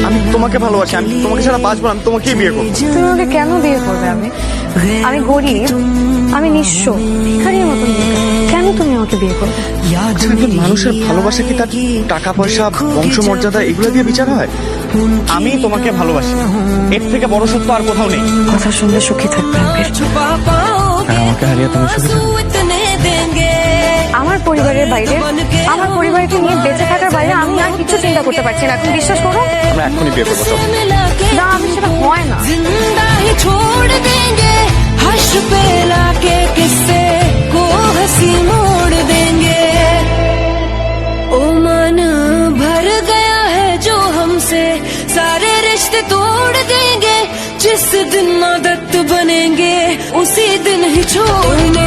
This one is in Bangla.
আমি তোমাকে ভালোবাসি, আমি তোমাকে ছাড়া বাঁচবো না, আমি তোমাকেই বিয়ে করবো। তুমি আমাকে কেন বিয়ে করবে? আমি গরিব, আমি নিঃস্ব, ভিখারির মতন বিয়ে করবে। কেন তুমি আমাকে বিয়ে করবে? একজন মানুষের ভালোবাসা কি তার টাকা পয়সা, বংশমর্যাদা এগুলো দিয়ে বিচার হয়? আমি তোমাকে ভালোবাসি, এর থেকে বড় সত্য আর কোথাও নেই। কথা শুনলে সুখী থাকবে। আর আমাকে হারিয়ে তুমি সুখী থাকবে। আমার পরিবারের বাইরে, আমার পরিবারকে নিয়ে বেঁচে থাকার বাইরে আমি আর কিছু চিন্তা করতে পারছি না। এখন বিশ্বাস করো, আমরা এখনই বিয়ে করবো। চলো। না, আমি সেটা হয় না। जिंदा ही छोड़ देंगे हर्ष पे लाके किस्से को हंसी मोड़ देंगे ओ मन भर गया है जो हमसे सारे रिश्ते तोड़ देंगे जिस दिन आदत बनेंगे उसी दिन ही छोड़ने